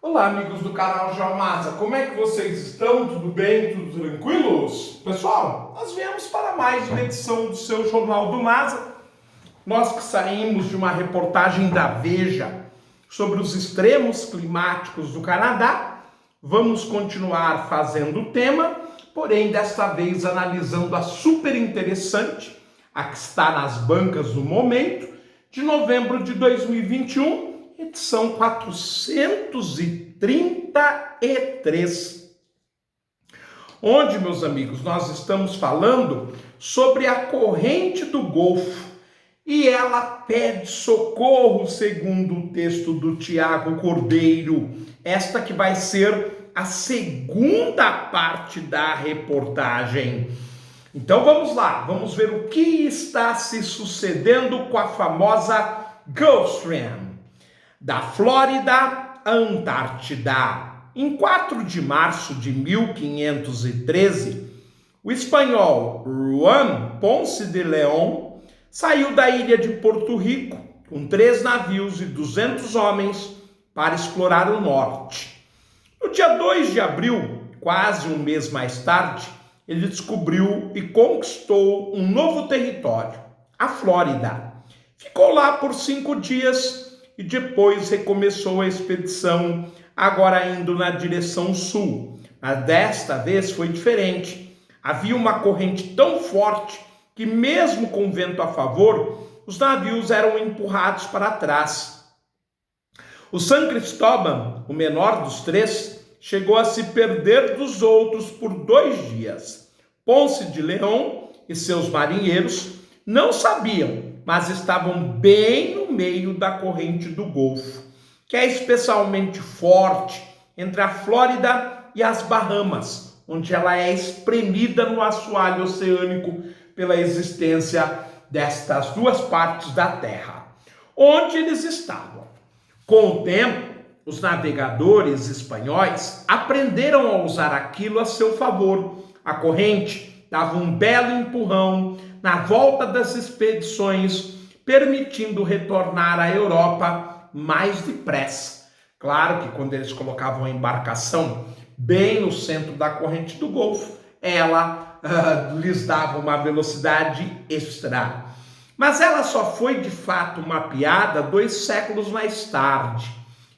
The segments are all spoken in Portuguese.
Olá, amigos do canal Geomasa, como é que vocês estão? Tudo bem? Tudo tranquilos? Pessoal, nós viemos para mais uma edição do seu Jornal do Masa. Nós que saímos de uma reportagem da Veja sobre os extremos climáticos do Canadá, vamos continuar fazendo o tema, porém desta vez analisando a super interessante, a que está nas bancas no momento, de novembro de 2021, edição 433, onde, meus amigos, nós estamos falando sobre a corrente do Golfo e ela pede socorro, segundo o texto do Tiago Cordeiro, esta que vai ser a segunda parte da reportagem. Então vamos lá, vamos ver o que está se sucedendo com a famosa Gulf Stream. Da Flórida à Antártida. Em 4 de março de 1513, o espanhol Juan Ponce de León saiu da ilha de Porto Rico com 3 navios e 200 homens para explorar o norte. No dia 2 de abril, quase um mês mais tarde, ele descobriu e conquistou um novo território, a Flórida. Ficou lá por 5 dias e depois recomeçou a expedição, agora indo na direção sul. Mas desta vez foi diferente. Havia uma corrente tão forte que mesmo com vento a favor, os navios eram empurrados para trás. O San Cristóbal, o menor dos 3, chegou a se perder dos outros por 2 dias. Ponce de León e seus marinheiros não sabiam, mas estavam bem no meio da corrente do Golfo, que é especialmente forte entre a Flórida e as Bahamas, onde ela é espremida no assoalho oceânico pela existência destas duas partes da Terra, onde eles estavam. Com o tempo, os navegadores espanhóis aprenderam a usar aquilo a seu favor. A corrente dava um belo empurrão na volta das expedições, permitindo retornar à Europa mais depressa. Claro que quando eles colocavam a embarcação bem no centro da corrente do Golfo, ela lhes dava uma velocidade extra. Mas ela só foi de fato mapeada 2 séculos mais tarde,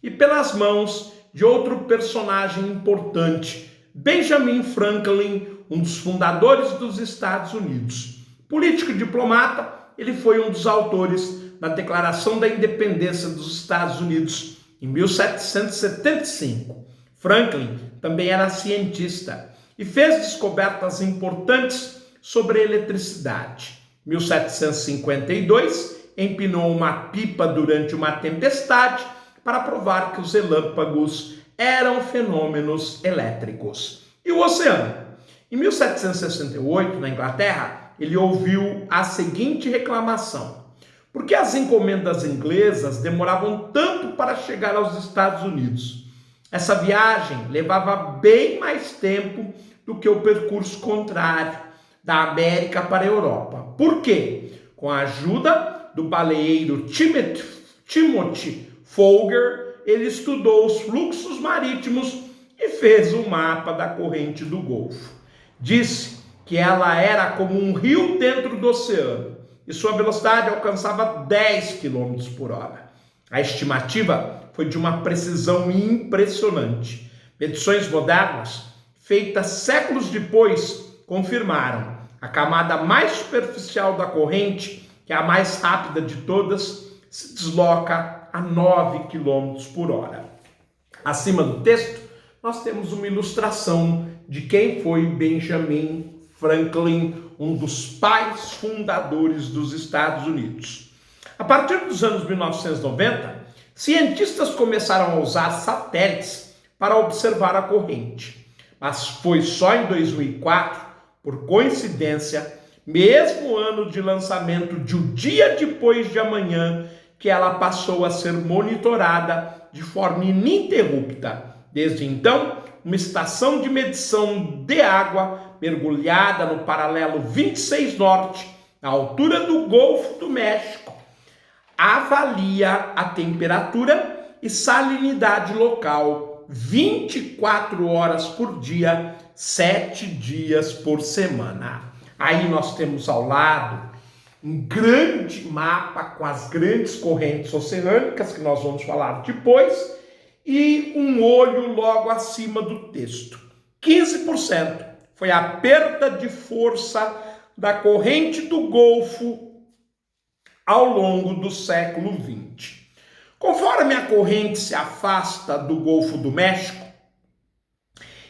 e pelas mãos de outro personagem importante, Benjamin Franklin, um dos fundadores dos Estados Unidos. Político e diplomata, ele foi um dos autores da Declaração da Independência dos Estados Unidos em 1775. Franklin também era cientista e fez descobertas importantes sobre a eletricidade. Em 1752, empinou uma pipa durante uma tempestade para provar que os relâmpagos eram fenômenos elétricos. E o oceano? Em 1768, na Inglaterra, ele ouviu a seguinte reclamação: por que as encomendas inglesas demoravam tanto para chegar aos Estados Unidos? Essa viagem levava bem mais tempo do que o percurso contrário, da América para a Europa. Por quê? Com a ajuda do baleeiro Timothy Folger, ele estudou os fluxos marítimos e fez um mapa da corrente do Golfo. Disse que ela era como um rio dentro do oceano e sua velocidade alcançava 10 km por hora. A estimativa foi de uma precisão impressionante. Medições modernas, feitas séculos depois, confirmaram a camada mais superficial da corrente, que é a mais rápida de todas, se desloca a 9 km por hora. Acima do texto, nós temos uma ilustração de quem foi Benjamin Franklin, um dos pais fundadores dos Estados Unidos. A partir dos anos 1990, cientistas começaram a usar satélites para observar a corrente. Mas foi só em 2004, por coincidência, mesmo ano de lançamento de O Dia Depois de Amanhã, que ela passou a ser monitorada de forma ininterrupta. Desde então, uma estação de medição de água mergulhada no paralelo 26 Norte, na altura do Golfo do México, avalia a temperatura e salinidade local 24 horas por dia, 7 dias por semana. Aí nós temos ao lado um grande mapa com as grandes correntes oceânicas, que nós vamos falar depois, e um olho logo acima do texto. 15% foi a perda de força da corrente do Golfo ao longo do século XX. Conforme a corrente se afasta do Golfo do México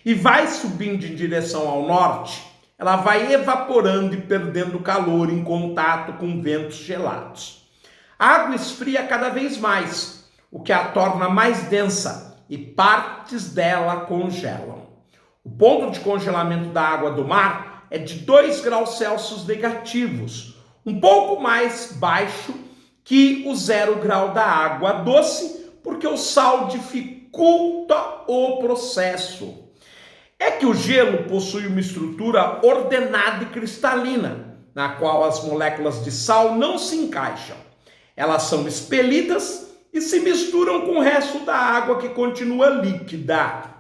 e vai subindo em direção ao norte, ela vai evaporando e perdendo calor em contato com ventos gelados. A água esfria cada vez mais, o que a torna mais densa e partes dela congelam. O ponto de congelamento da água do mar é de 2 graus Celsius negativos, um pouco mais baixo que o 0 grau da água doce, porque o sal dificulta o processo. É que o gelo possui uma estrutura ordenada e cristalina, na qual as moléculas de sal não se encaixam. Elas são expelidas e se misturam com o resto da água que continua líquida.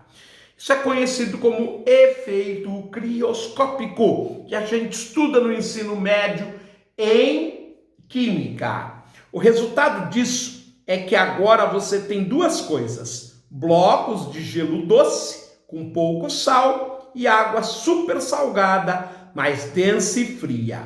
Isso é conhecido como efeito crioscópico, que a gente estuda no ensino médio em química. O resultado disso é que agora você tem duas coisas: blocos de gelo doce com pouco sal e água super salgada, mais densa e fria.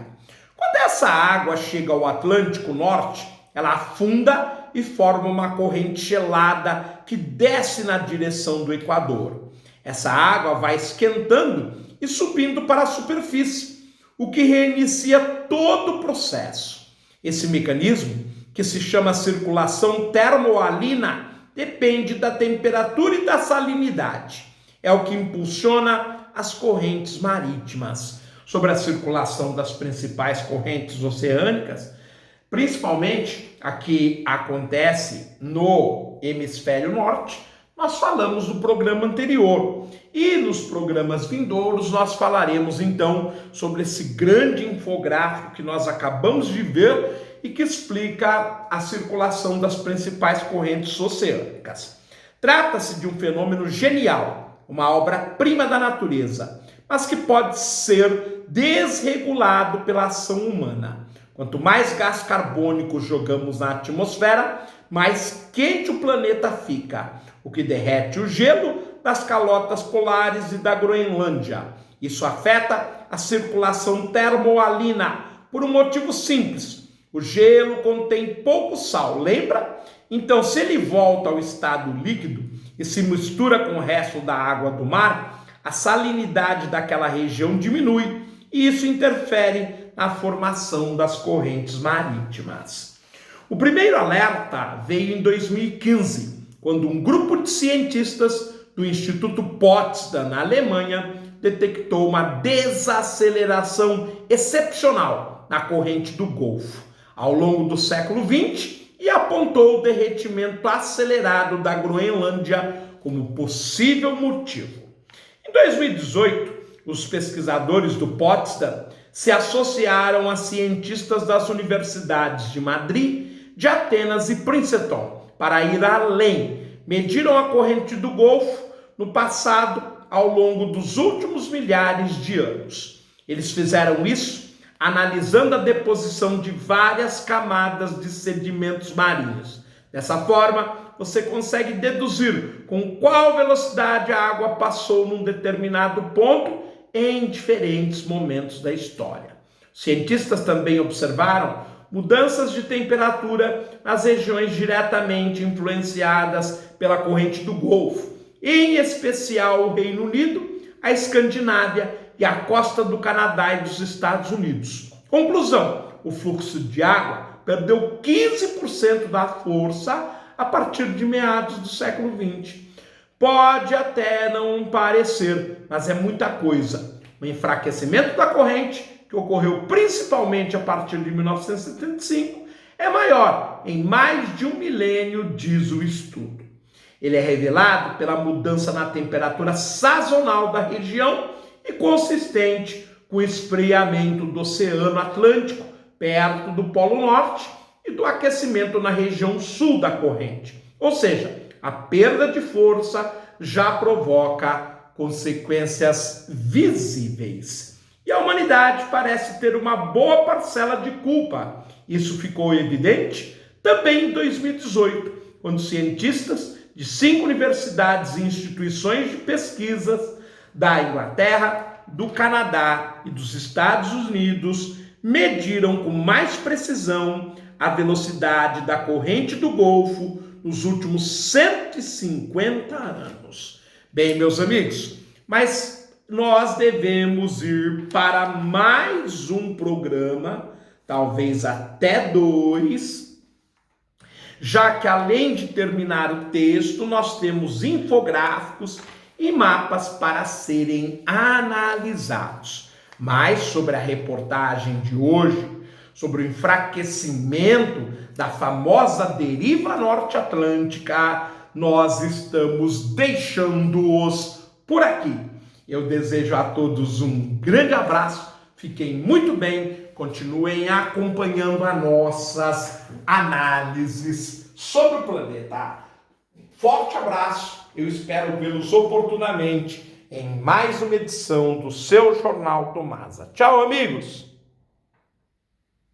Quando essa água chega ao Atlântico Norte, ela afunda e forma uma corrente gelada que desce na direção do Equador. Essa água vai esquentando e subindo para a superfície, o que reinicia todo o processo. Esse mecanismo, que se chama circulação termoalina, depende da temperatura e da salinidade. É o que impulsiona as correntes marítimas. Sobre a circulação das principais correntes oceânicas, principalmente a que acontece no hemisfério norte, nós falamos no programa anterior. E nos programas vindouros nós falaremos então sobre esse grande infográfico que nós acabamos de ver e que explica a circulação das principais correntes oceânicas. Trata-se de um fenômeno genial, uma obra-prima da natureza, mas que pode ser desregulado pela ação humana. Quanto mais gás carbônico jogamos na atmosfera, mais quente o planeta fica, o que derrete o gelo das calotas polares e da Groenlândia. Isso afeta a circulação termoalina por um motivo simples: o gelo contém pouco sal, lembra? Então, se ele volta ao estado líquido e se mistura com o resto da água do mar, a salinidade daquela região diminui e isso interfere na formação das correntes marítimas. O primeiro alerta veio em 2015, quando um grupo de cientistas do Instituto Potsdam, na Alemanha, detectou uma desaceleração excepcional na corrente do Golfo ao longo do século XX e apontou o derretimento acelerado da Groenlândia como possível motivo. Em 2018, os pesquisadores do Potsdam se associaram a cientistas das universidades de Madrid, de Atenas e Princeton para ir além. Mediram a corrente do Golfo no passado ao longo dos últimos milhares de anos. Eles fizeram isso analisando a deposição de várias camadas de sedimentos marinhos. Dessa forma, você consegue deduzir com qual velocidade a água passou num determinado ponto em diferentes momentos da história. Cientistas também observaram mudanças de temperatura nas regiões diretamente influenciadas pela corrente do Golfo, em especial o Reino Unido, a Escandinávia e a costa do Canadá e dos Estados Unidos. Conclusão: o fluxo de água perdeu 15% da força a partir de meados do século XX. Pode até não parecer, mas é muita coisa. O enfraquecimento da corrente, que ocorreu principalmente a partir de 1975, é maior em mais de um milênio, diz o estudo. Ele é revelado pela mudança na temperatura sazonal da região e consistente com o esfriamento do Oceano Atlântico perto do Polo Norte e do aquecimento na região sul da corrente. Ou seja, a perda de força já provoca consequências visíveis. E a humanidade parece ter uma boa parcela de culpa. Isso ficou evidente também em 2018, quando cientistas de 5 universidades e instituições de pesquisas da Inglaterra, do Canadá e dos Estados Unidos mediram com mais precisão a velocidade da corrente do Golfo nos últimos 150 anos. Bem, meus amigos, mas nós devemos ir para mais um programa, talvez até 2, já que além de terminar o texto, nós temos infográficos e mapas para serem analisados. Mas sobre a reportagem de hoje, sobre o enfraquecimento da famosa deriva norte-atlântica, nós estamos deixando-os por aqui. Eu desejo a todos um grande abraço, fiquem muito bem, continuem acompanhando as nossas análises sobre o planeta. Forte abraço, eu espero vê-los oportunamente em mais uma edição do seu Jornal Tomasa. Tchau, amigos!